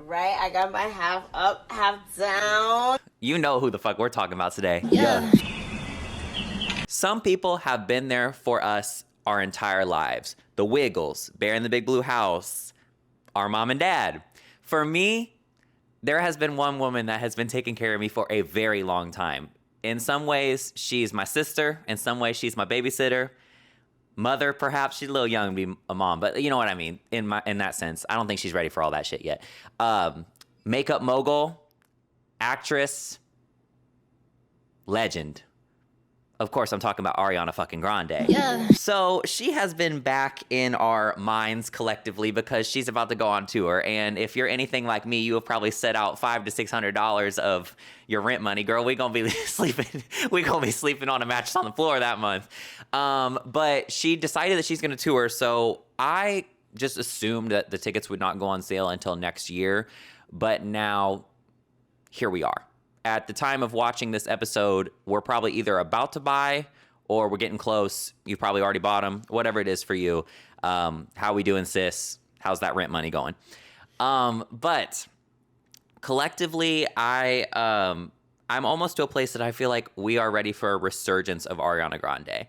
right, I got my half up, half down. You know who the fuck we're talking about today. Yeah. Some people have been there for us our entire lives. The Wiggles, Bear in the Big Blue House, our mom and dad. For me, there has been one woman that has been taking care of me for a very long time. In some ways, she's my sister. In some ways, she's my babysitter. Mother, perhaps. She's a little young to be a mom, but you know what I mean in that sense. I don't think she's ready for all that shit yet. Makeup mogul, actress, legend. Of course, I'm talking about Ariana fucking Grande. Yeah. So she has been back in our minds collectively because she's about to go on tour. And if you're anything like me, you have probably set out $500 to $600 of your rent money. Girl, we're gonna be sleeping. We're gonna be sleeping on a mattress on the floor that month. But she decided that she's gonna tour. So I just assumed that the tickets would not go on sale until next year. But now, here we are. At the time of watching this episode, we're probably either about to buy or we're getting close. You probably already bought them, whatever it is for you. How we doing, sis? How's that rent money going? But collectively, I'm almost to a place that I feel like we are ready for a resurgence of Ariana Grande.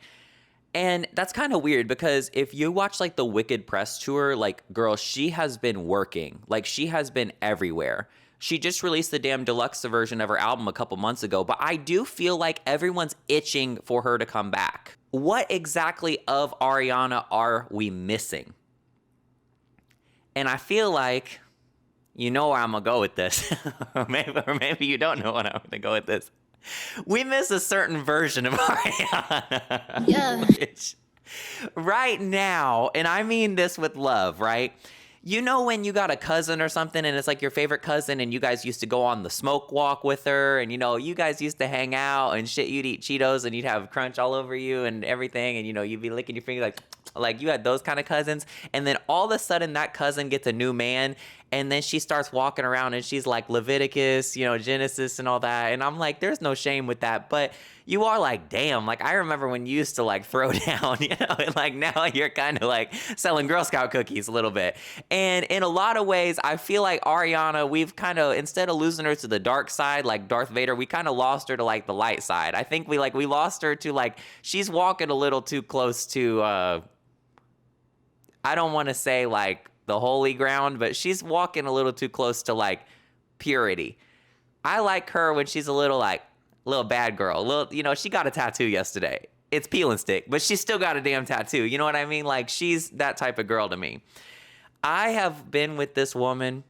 And that's kind of weird because if you watch like the Wicked press tour, like, girl, she has been working. Like, she has been everywhere. She just released the damn deluxe version of her album a couple months ago, but I do feel like everyone's itching for her to come back. What exactly of Ariana are we missing? And I feel like you know where I'm gonna go with this. or maybe you don't know where I'm gonna go with this. We miss a certain version of Ariana. Yeah. Which, right now, and I mean this with love, right? You know when you got a cousin or something and it's like your favorite cousin and you guys used to go on the smoke walk with her and, you know, you guys used to hang out and shit, you'd eat Cheetos and you'd have crunch all over you and everything and, you know, you'd be licking your finger like you had those kind of cousins. And then all of a sudden that cousin gets a new man and then she starts walking around and she's like Leviticus, you know, Genesis and all that. And I'm like, there's no shame with that. But you are like, damn, like I remember when you used to like throw down, you know, and like now you're kind of like selling Girl Scout cookies a little bit. And in a lot of ways, I feel like Ariana, we've kind of, instead of losing her to the dark side, like Darth Vader, we kind of lost her to like the light side. I think we lost her to like, she's walking a little too close to, I don't want to say like the holy ground, but she's walking a little too close to like purity. I like her when she's a little bad girl. Little, you know, she got a tattoo yesterday. It's peel and stick, but she still got a damn tattoo. You know what I mean? Like she's that type of girl to me. I have been with this woman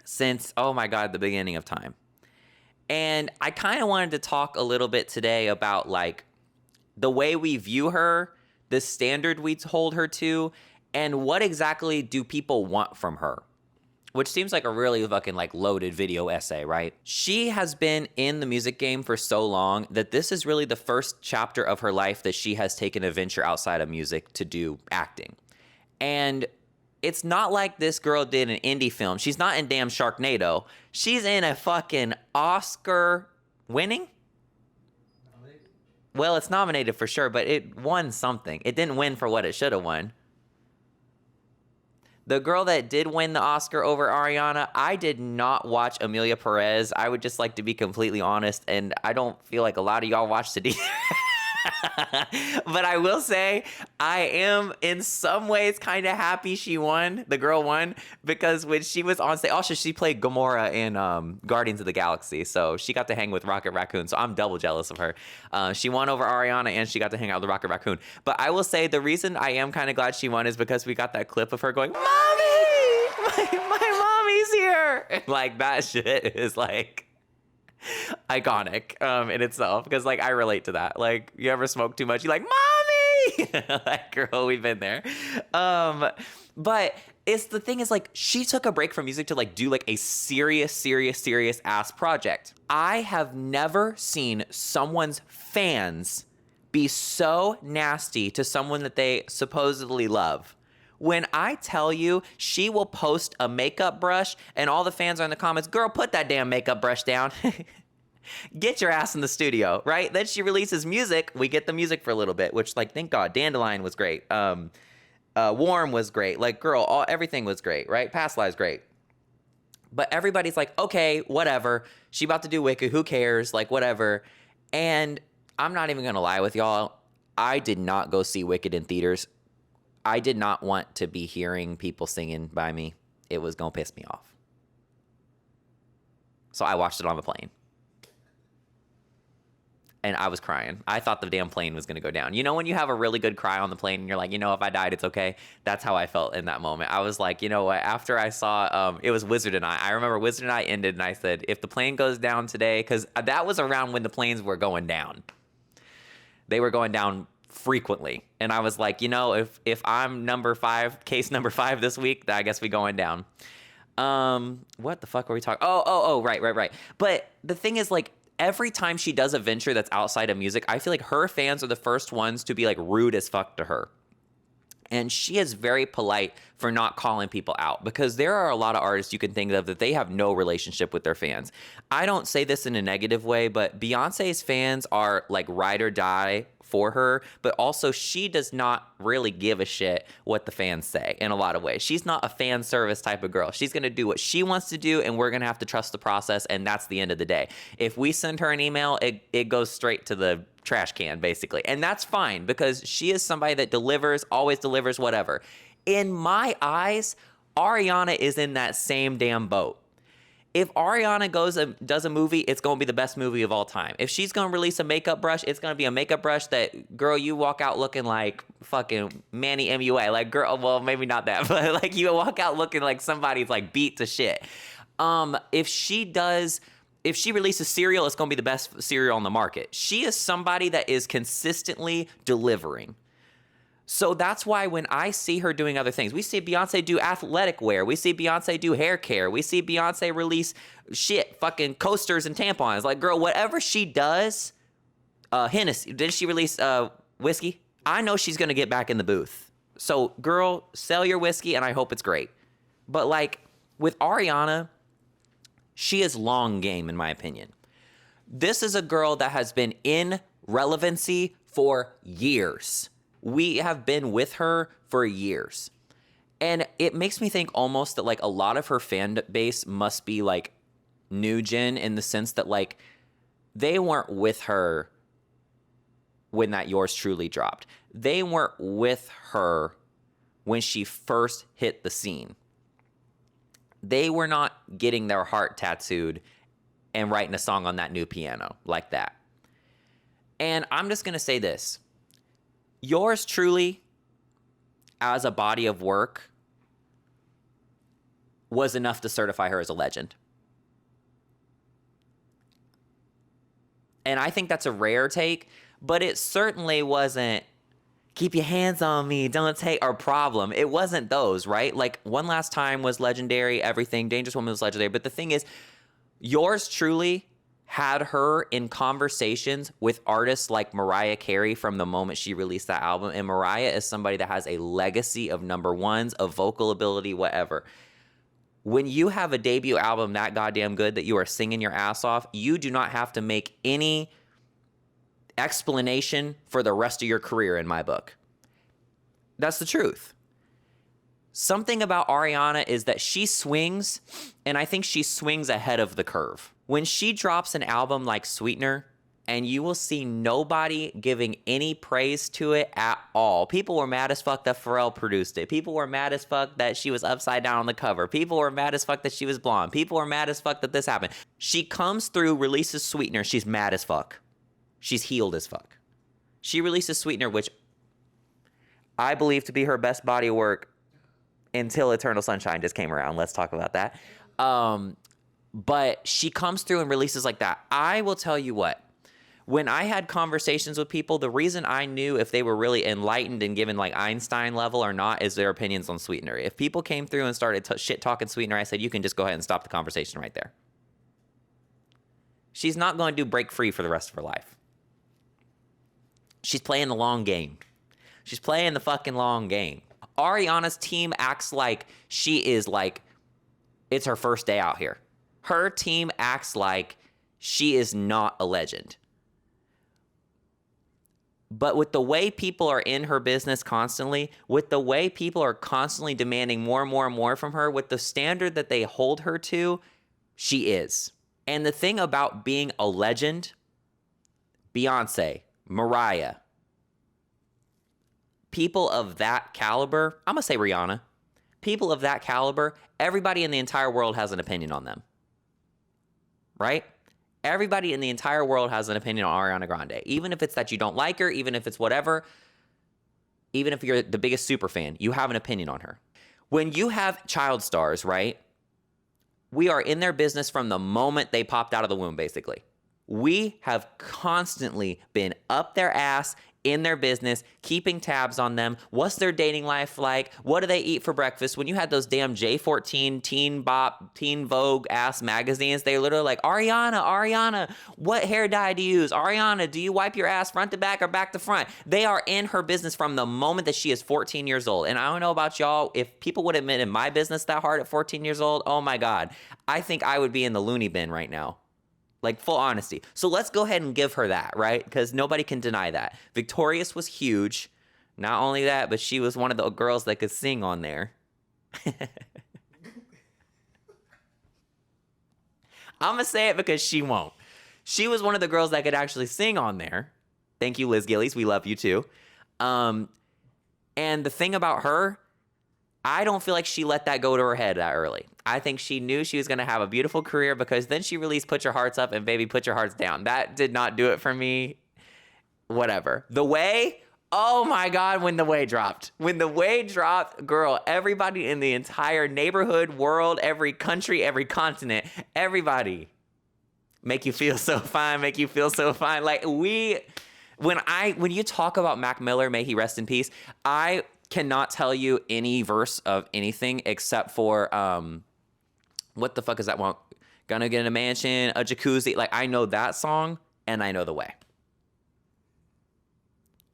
since, oh my God, the beginning of time. And I kind of wanted to talk a little bit today about like the way we view her, the standard we hold her to, and what exactly do people want from her? Which seems like a really fucking like loaded video essay, right? She has been in the music game for so long that this is really the first chapter of her life that she has taken a venture outside of music to do acting. And it's not like this girl did an indie film. She's not in damn Sharknado. She's in a fucking Oscar winning? Well, it's nominated for sure, but it won something. It didn't win for what it should have won. The girl that did win the Oscar over Ariana, I did not watch Emilia Perez. I would just like to be completely honest, and I don't feel like a lot of y'all watched it either. But I will say, I am in some ways kind of happy she won, the girl won, because when she was on stage, also she played Gamora in Guardians of the Galaxy, so she got to hang with Rocket Raccoon, so I'm double jealous of her. She won over Ariana, and she got to hang out with Rocket Raccoon. But I will say, the reason I am kind of glad she won is because we got that clip of her going, "Mommy! My mommy's here!" And, like, that shit is, like, iconic in itself, because like I relate to that. Like, you ever smoke too much, you're like, "Mommy!" Like, girl, we've been there. But it's the thing is, like, she took a break from music to like do like a serious ass project. I have never seen someone's fans be so nasty to someone that they supposedly love. When I tell you, she will post a makeup brush and all the fans are in the comments, "Girl, put that damn makeup brush down." Get your ass in the studio, right? Then she releases music. We get the music for a little bit, which, like, thank God. Dandelion was great. Warm was great. Like, girl, everything was great, right? Past Lives, great. But everybody's like, okay, whatever. She about to do Wicked. Who cares? Like, whatever. And I'm not even going to lie with y'all. I did not go see Wicked in theaters. I did not want to be hearing people singing by me. It was going to piss me off. So I watched it on the plane. And I was crying. I thought the damn plane was going to go down. You know when you have a really good cry on the plane and you're like, you know, if I died, it's okay? That's how I felt in that moment. I was like, you know what? After I saw, it was Wizard and I remember Wizard and I ended and I said, if the plane goes down today, because that was around when the planes were going down. They were going down frequently. And I was like, you know, if I'm case number 5 this week, I guess we going down. What the fuck were we talking? Oh, right. But the thing is, like, every time she does a venture that's outside of music, I feel like her fans are the first ones to be like rude as fuck to her. And she is very polite for not calling people out, because there are a lot of artists you can think of that they have no relationship with their fans. I don't say this in a negative way, but Beyonce's fans are like ride or die for her, but also she does not really give a shit what the fans say in a lot of ways. She's not a fan service type of girl. She's going to do what she wants to do, and we're going to have to trust the process, and that's the end of the day. If we send her an email, it goes straight to the trash can, basically. And that's fine, because she is somebody that delivers, always delivers, whatever. In my eyes, Ariana is in that same damn boat. If Ariana does a movie, it's going to be the best movie of all time. If she's going to release a makeup brush, it's going to be a makeup brush that, girl, you walk out looking like fucking Manny MUA. Like, girl, well, maybe not that, but like you walk out looking like somebody's like beat to shit. If she releases cereal, it's going to be the best cereal on the market. She is somebody that is consistently delivering. So that's why when I see her doing other things, we see Beyonce do athletic wear. We see Beyonce do hair care. We see Beyonce release fucking coasters and tampons. Like, girl, whatever she does, Hennessy, didn't she release whiskey? I know she's going to get back in the booth. So, girl, sell your whiskey, and I hope it's great. But, like, with Ariana, she is long game, in my opinion. This is a girl that has been in relevancy for years. We have been with her for years. And it makes me think almost that, like, a lot of her fan base must be, like, new gen, in the sense that, like, they weren't with her when that Yours Truly dropped. They weren't with her when she first hit the scene. They were not getting their heart tattooed and writing a song on that new piano like that. And I'm just going to say this. Yours Truly, as a body of work, was enough to certify her as a legend. And I think that's a rare take, but it certainly wasn't keep your hands on me, don't take our problem. It wasn't those, right? Like, One Last Time was legendary, everything. Dangerous Woman was legendary. But the thing is, Yours Truly had her in conversations with artists like Mariah Carey from the moment she released that album. And Mariah is somebody that has a legacy of number ones, of vocal ability, whatever. When you have a debut album that goddamn good that you are singing your ass off, you do not have to make any explanation for the rest of your career, in my book. That's the truth. Something about Ariana is that she swings, and I think she swings ahead of the curve. When she drops an album like Sweetener, and you will see nobody giving any praise to it at all. People were mad as fuck that Pharrell produced it. People were mad as fuck that she was upside down on the cover. People were mad as fuck that she was blonde. People were mad as fuck that this happened. She comes through, releases Sweetener, she's mad as fuck. She's healed as fuck. She releases Sweetener, which I believe to be her best body of work until Eternal Sunshine just came around. Let's talk about that. But she comes through and releases like that. I will tell you what. When I had conversations with people, the reason I knew if they were really enlightened and given like Einstein level or not is their opinions on Sweetener. If people came through and started shit-talking Sweetener, I said, you can just go ahead and stop the conversation right there. She's not going to do Break Free for the rest of her life. She's playing the long game. She's playing the fucking long game. Ariana's team acts like she is like, it's her first day out here. Her team acts like she is not a legend. But with the way people are in her business constantly, with the way people are constantly demanding more and more and more from her, with the standard that they hold her to, she is. And the thing about being a legend, Beyonce, Mariah, people of that caliber, I'm going to say Rihanna, people of that caliber, everybody in the entire world has an opinion on them. Right? Everybody in the entire world has an opinion on Ariana Grande. Even if it's that you don't like her, even if it's whatever, even if you're the biggest super fan, you have an opinion on her. When you have child stars, right? We are in their business from the moment they popped out of the womb, basically. We have constantly been up their ass in their business, keeping tabs on them. What's their dating life like? What do they eat for breakfast? When you had those damn J14 Teen Bop, Teen Vogue ass magazines, they literally like, Ariana, what hair dye do you use? Ariana, do you wipe your ass front to back or back to front? They are in her business from the moment that she is 14 years old. And I don't know about y'all, if people would admit in my business that hard at 14 years old, oh my God, I think I would be in the loony bin right now. Like, full honesty. So let's go ahead and give her that, right? Because nobody can deny that. Victorious was huge. Not only that, but she was one of the girls that could sing on there. I'm going to say it because she won't. She was one of the girls that could actually sing on there. Thank you, Liz Gillies. We love you too. And the thing about her, I don't feel like she let that go to her head that early. I think she knew she was going to have a beautiful career because then she released Put Your Hearts Up and Baby Put Your Hearts Down. That did not do it for me. Whatever. The Way, oh my God, when The Way dropped. When The Way dropped, girl, everybody in the entire neighborhood, world, every country, every continent, everybody, make you feel so fine, make you feel so fine. Like when you talk about Mac Miller, may he rest in peace, I cannot tell you any verse of anything except for what the fuck is that one? Gonna get in a mansion, a jacuzzi. Like, I know that song and I know The Way.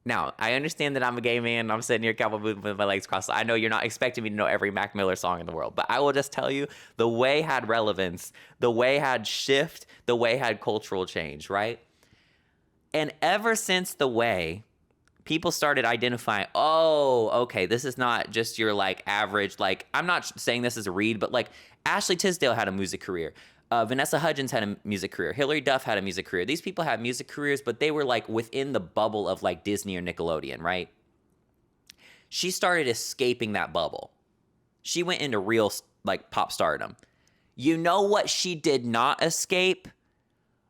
Now, I understand that I'm a gay man and I'm sitting here cowboy boots with my legs crossed. I know you're not expecting me to know every Mac Miller song in the world, but I will just tell you, The Way had relevance. The Way had shift. The Way had cultural change, right? And ever since The Way, people started identifying, oh, okay, this is not just your, like, average, like, I'm not saying this is a read, but, like, Ashley Tisdale had a music career. Vanessa Hudgens had a music career. Hilary Duff had a music career. These people had music careers, but they were, like, within the bubble of, like, Disney or Nickelodeon, right? She started escaping that bubble. She went into real, like, pop stardom. You know what she did not escape?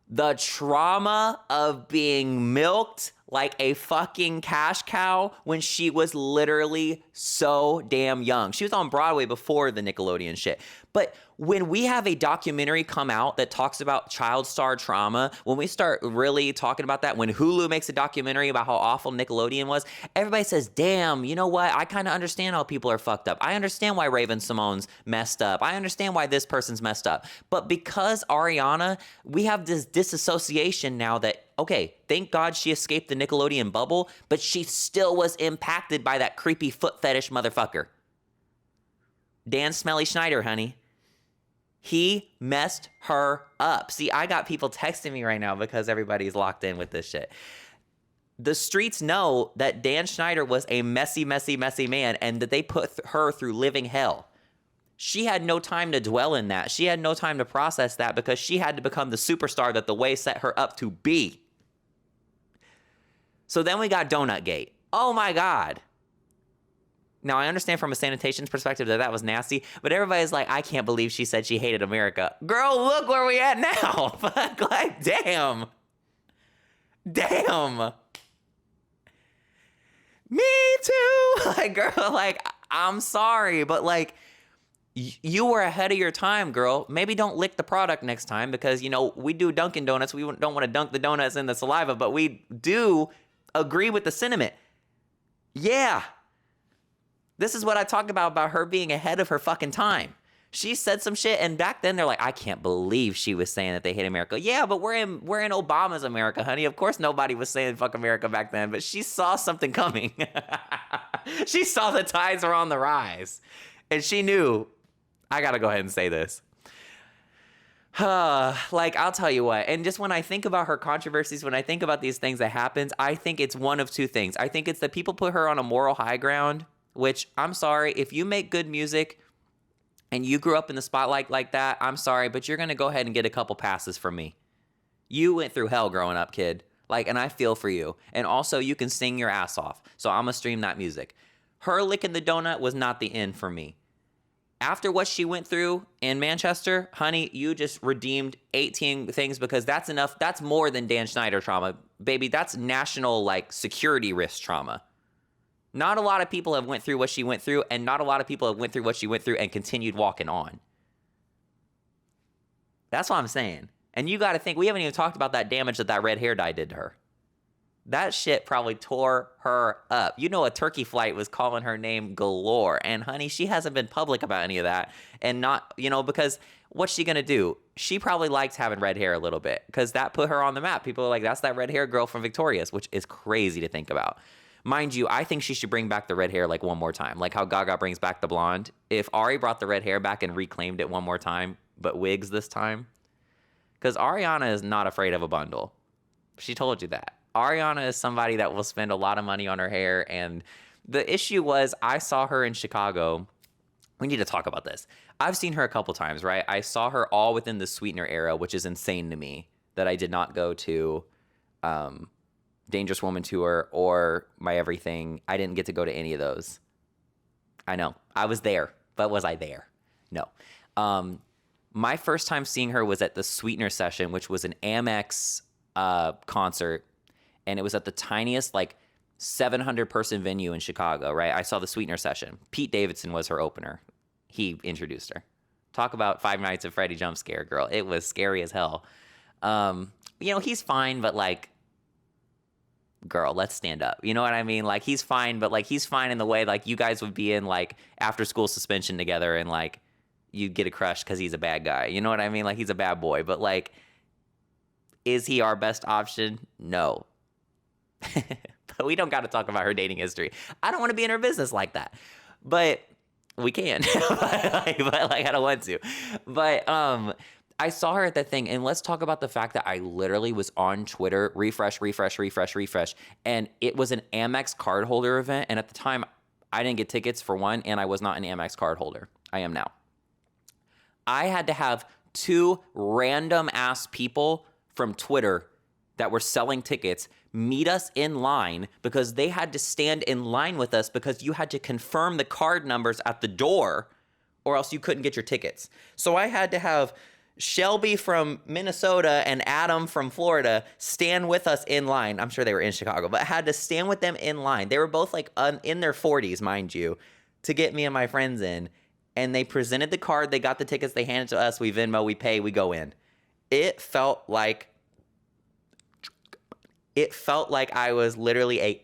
The trauma of being milked like a fucking cash cow when she was literally so damn young. She was on Broadway before the Nickelodeon shit. But when we have a documentary come out that talks about child star trauma, when we start really talking about that, when Hulu makes a documentary about how awful Nickelodeon was, everybody says, damn, you know what? I kind of understand how people are fucked up. I understand why Raven Simone's messed up. I understand why this person's messed up. But because Ariana, we have this disassociation now that, okay, thank God she escaped the Nickelodeon bubble, but she still was impacted by that creepy foot fetish motherfucker. Dan Smelly Schneider, honey. He messed her up. See, I got people texting me right now because everybody's locked in with this shit. The streets know that Dan Schneider was a messy, messy, messy man and that they put her through living hell. She had no time to dwell in that. She had no time to process that because she had to become the superstar that The Way set her up to be. So then we got Donut Gate. Oh my God. Now, I understand from a sanitation perspective that was nasty, but everybody's like, I can't believe she said she hated America. Girl, look where we at now. Like, damn. Damn. Me too. Like, girl, like, I'm sorry, but like, you were ahead of your time, girl. Maybe don't lick the product next time because, you know, we do Dunkin' Donuts. We don't want to dunk the donuts in the saliva, but we do agree with the sentiment. Yeah. This is what I talk about her being ahead of her fucking time. She said some shit, and back then they're like, I can't believe she was saying that they hate America. Yeah, but we're in Obama's America, honey. Of course nobody was saying fuck America back then, but she saw something coming. She saw the tides were on the rise. And she knew, I gotta go ahead and say this. Like, I'll tell you what. And just when I think about her controversies, when I think about these things that happens, I think it's one of two things. I think it's that people put her on a moral high ground, which I'm sorry, if you make good music and you grew up in the spotlight like that, I'm sorry, but you're going to go ahead and get a couple passes from me. You went through hell growing up, kid. Like, and I feel for you. And also, you can sing your ass off. So I'm going to stream that music. Her licking the donut was not the end for me. After what she went through in Manchester, honey, you just redeemed 18 things because that's enough. That's more than Dan Schneider trauma. Baby, that's national, like, security risk trauma. Not a lot of people have went through what she went through, and not a lot of people have went through what she went through and continued walking on. That's what I'm saying. And you got to think, we haven't even talked about that damage that red hair dye did to her. That shit probably tore her up. You know, a turkey flight was calling her name galore. And honey, she hasn't been public about any of that. And not, you know, because what's she going to do? She probably likes having red hair a little bit because that put her on the map. People are like, that's that red hair girl from Victorious, which is crazy to think about. Mind you, I think she should bring back the red hair like one more time, like how Gaga brings back the blonde. If Ari brought the red hair back and reclaimed it one more time, but wigs this time, because Ariana is not afraid of a bundle. She told you that. Ariana is somebody that will spend a lot of money on her hair. And the issue was, I saw her in Chicago. We need to talk about this. I've seen her a couple times, right? I saw her all within the Sweetener era, which is insane to me that I did not go to Dangerous Woman Tour or My Everything. I didn't get to go to any of those. I know. I was there, but was I there? No. My first time seeing her was at the Sweetener session, which was an Amex concert. And it was at the tiniest, like, 700-person venue in Chicago, right? I saw the Sweetener session. Pete Davidson was her opener. He introduced her. Talk about Five Nights at Freddy jump scare, girl. It was scary as hell. You know, he's fine, but, like, girl, let's stand up. You know what I mean? Like, he's fine, but, like, he's fine in the way, like, you guys would be in, like, after-school suspension together and, like, you'd get a crush because he's a bad guy. You know what I mean? Like, he's a bad boy. But, like, is he our best option? No. But we don't got to talk about her dating history. I don't want to be in her business like that. But we can. but I don't want to. But I saw her at that thing, and let's talk about the fact that I literally was on Twitter, refresh, and it was an Amex card holder event, and at the time, I didn't get tickets for one, and I was not an Amex card holder. I am now. I had to have two random-ass people from Twitter that were selling tickets meet us in line because they had to stand in line with us because you had to confirm the card numbers at the door or else you couldn't get your tickets. So I had to have Shelby from Minnesota and Adam from Florida stand with us in line. I'm sure they were in Chicago, but I had to stand with them in line. They were both like in their 40s, mind you, to get me and my friends in. And they presented the card. They got the tickets. They handed it to us. We Venmo. We pay. We go in. It felt like I was literally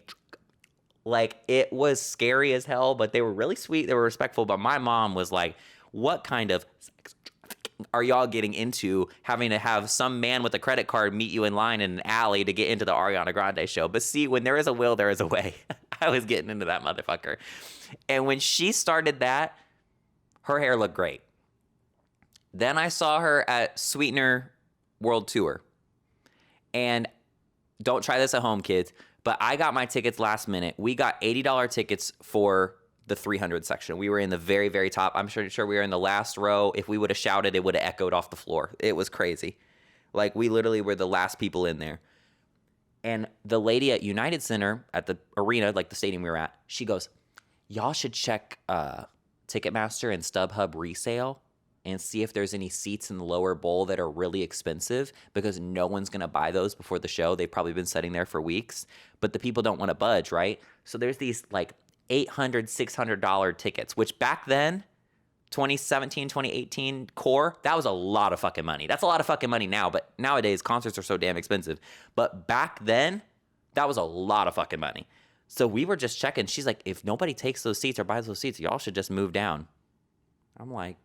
like, it was scary as hell, but they were really sweet. They were respectful. But my mom was like, what kind of sex trafficking are y'all getting into, having to have some man with a credit card meet you in line in an alley to get into the Ariana Grande show? But see, when there is a will, there is a way. I was getting into that motherfucker. And when she started that, her hair looked great. Then I saw her at Sweetener World Tour. And don't try this at home, kids, but I got my tickets last minute. We got $80 tickets for the 300 section. We were in the very, very top. I'm sure we were in the last row. If we would have shouted, it would have echoed off the floor. It was crazy. Like, we literally were the last people in there. And the lady at United Center, at the arena, like the stadium we were at, she goes, y'all should check Ticketmaster and StubHub resale and see if there's any seats in the lower bowl that are really expensive, because no one's going to buy those before the show. They've probably been sitting there for weeks, but the people don't want to budge, right? So there's these like $800, $600 tickets, which back then, 2017, 2018 core, that was a lot of fucking money. That's a lot of fucking money now, but nowadays concerts are so damn expensive. But back then, that was a lot of fucking money. So we were just checking. She's like, if nobody takes those seats or buys those seats, y'all should just move down. I'm like,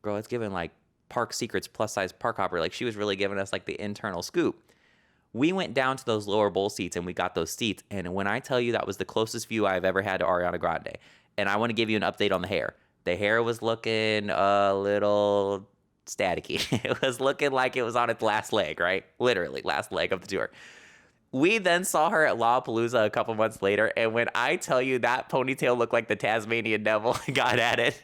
girl, it's giving like Park Secrets plus size park hopper. Like, she was really giving us like the internal scoop. We went down to those lower bowl seats and we got those seats. And when I tell you, that was the closest view I've ever had to Ariana Grande. And I want to give you an update on the hair. The hair was looking a little staticky. It was looking like it was on its last leg, right? Literally, last leg of the tour. We then saw her at Lollapalooza a couple months later, and when I tell you that ponytail looked like the Tasmanian devil, got at it.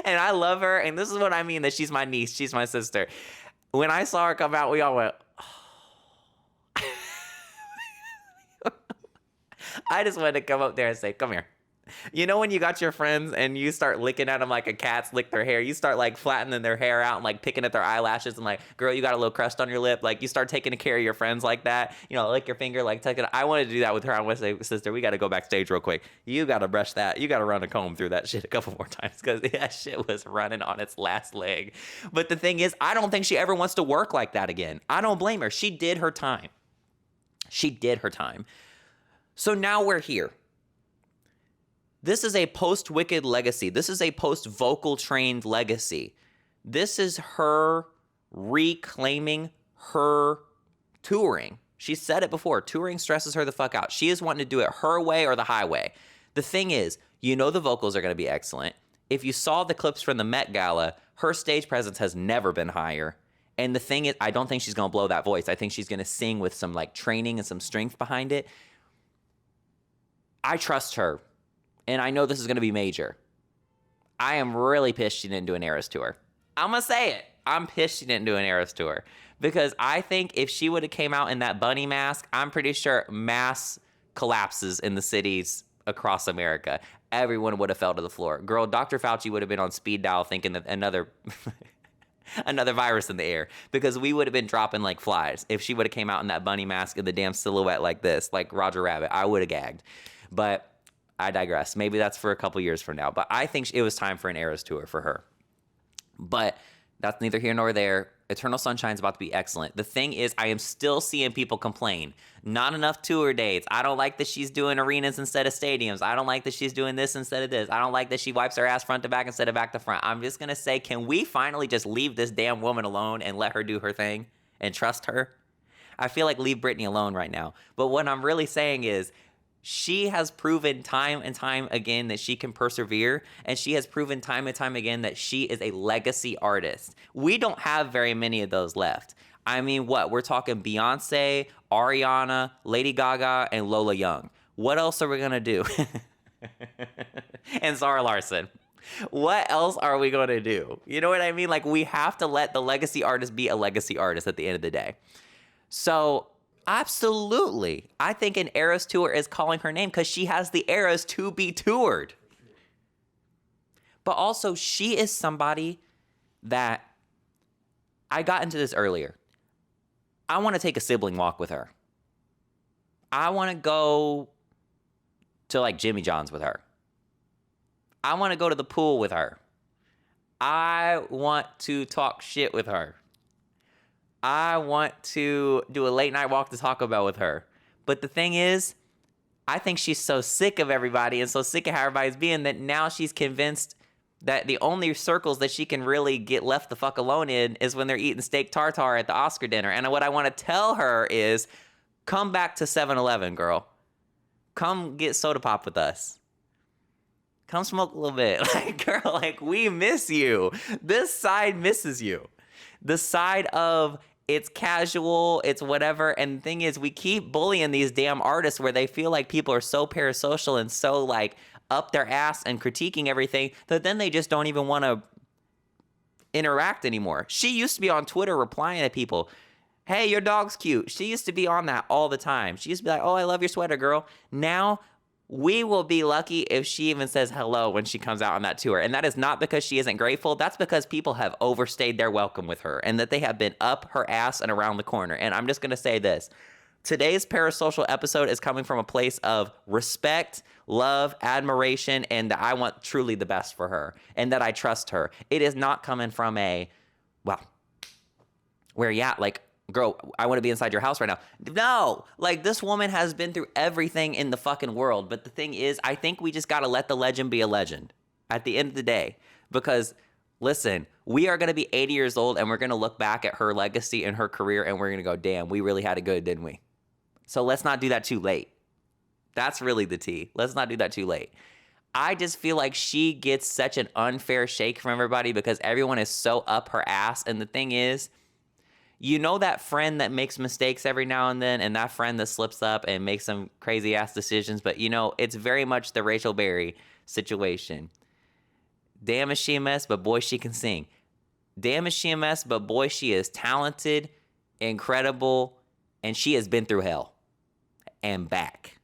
And I love her, and this is what I mean, that she's my niece, she's my sister. When I saw her come out, we all went, oh. I just wanted to come up there and say, come here. You know when you got your friends and you start licking at them like a cat's lick their hair? You start like flattening their hair out and like picking at their eyelashes and like, girl, you got a little crust on your lip. Like you start taking care of your friends like that. You know, lick your finger, like take it. I wanted to do that with her. I want to say, sister, we got to go backstage real quick. You got to brush that. You got to run a comb through that shit a couple more times because that shit was running on its last leg. But the thing is, I don't think she ever wants to work like that again. I don't blame her. She did her time. She did her time. So now we're here. This is a post-Wicked legacy. This is a post-vocal trained legacy. This is her reclaiming her touring. She said it before. Touring stresses her the fuck out. She is wanting to do it her way or the highway. The thing is, you know the vocals are going to be excellent. If you saw the clips from the Met Gala, her stage presence has never been higher. And the thing is, I don't think she's going to blow that voice. I think she's going to sing with some like training and some strength behind it. I trust her. And I know this is going to be major. I am really pissed she didn't do an Eras tour. I'm going to say it. I'm pissed she didn't do an Eras tour. Because I think if she would have came out in that bunny mask, I'm pretty sure mass collapses in the cities across America. Everyone would have fell to the floor. Girl, Dr. Fauci would have been on speed dial thinking that another virus in the air. Because we would have been dropping like flies. If she would have came out in that bunny mask and the damn silhouette like this, like Roger Rabbit, I would have gagged. But I digress. Maybe that's for a couple years from now. But I think it was time for an Eras tour for her. But that's neither here nor there. Eternal Sunshine's about to be excellent. The thing is, I am still seeing people complain. Not enough tour dates. I don't like that she's doing arenas instead of stadiums. I don't like that she's doing this instead of this. I don't like that she wipes her ass front to back instead of back to front. I'm just going to say, can we finally just leave this damn woman alone and let her do her thing and trust her? I feel like leave Britney alone right now. But what I'm really saying is, she has proven time and time again that she can persevere, and she has proven time and time again that she is a legacy artist. We don't have very many of those left. I mean, what? We're talking Beyonce, Ariana, Lady Gaga, and Lola Young. What else are we going to do? And Zara Larsson. What else are we going to do? You know what I mean? Like, we have to let the legacy artist be a legacy artist at the end of the day. So absolutely. I think an Eras tour is calling her name because she has the Eras to be toured. But also, she is somebody that I got into this earlier. I want to take a sibling walk with her. I want to go to like Jimmy John's with her. I want to go to the pool with her. I want to talk shit with her. I want to do a late night walk to Taco Bell with her. But the thing is, I think she's so sick of everybody and so sick of how everybody's being that now she's convinced that the only circles that she can really get left the fuck alone in is when they're eating steak tartare at the Oscar dinner. And what I want to tell her is, come back to 7-Eleven, girl. Come get soda pop with us. Come smoke a little bit. Like, girl, like, we miss you. This side misses you. The side of it's casual, it's whatever. And the thing is, we keep bullying these damn artists where they feel like people are so parasocial and so like up their ass and critiquing everything that then they just don't even want to interact anymore. She used to be on Twitter replying to people, hey, your dog's cute. She used to be on that all the time. She used to be like, oh, I love your sweater, girl. Now we will be lucky if she even says hello when she comes out on that tour. And that is not because she isn't grateful. That's because people have overstayed their welcome with her and that they have been up her ass and around the corner. And I'm just going to say this. Today's Parasocial episode is coming from a place of respect, love, admiration, and that I want truly the best for her and that I trust her. It is not coming from a, well, where you at? Like, girl, I want to be inside your house right now. No, like this woman has been through everything in the fucking world. But the thing is, I think we just got to let the legend be a legend at the end of the day. Because listen, we are going to be 80 years old and we're going to look back at her legacy and her career and we're going to go, damn, we really had it good, didn't we? So let's not do that too late. That's really the tea. Let's not do that too late. I just feel like she gets such an unfair shake from everybody because everyone is so up her ass. And the thing is, you know that friend that makes mistakes every now and then, and that friend that slips up and makes some crazy ass decisions, but you know, it's very much the Rachel Berry situation. Damn is she a mess, but boy, she can sing. Damn is she a mess, but boy, she is talented, incredible, and she has been through hell and back.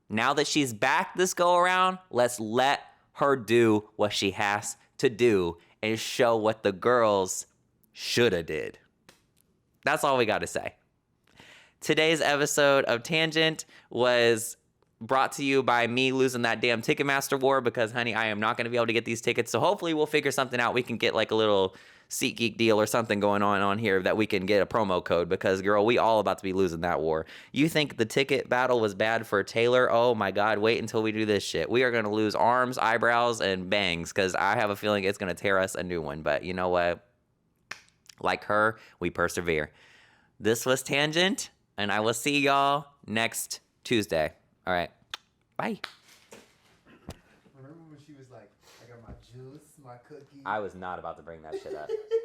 Now that she's back this go around, let's let her do what she has to do and show what the girls shoulda did. That's all we got to say. Today's episode of Tangent was brought to you by me losing that damn Ticketmaster war because, honey, I am not going to be able to get these tickets. So hopefully we'll figure something out. We can get like a little SeatGeek deal or something going on here that we can get a promo code because, girl, we all about to be losing that war. You think the ticket battle was bad for Taylor? Oh, my God. Wait until we do this shit. We are going to lose arms, eyebrows, and bangs because I have a feeling it's going to tear us a new one. But you know what? Like her, we persevere. This was Tangent, and I will see y'all next Tuesday. All right. Bye. Remember when she was like, I got my juice, my cookies? I was not about to bring that shit up.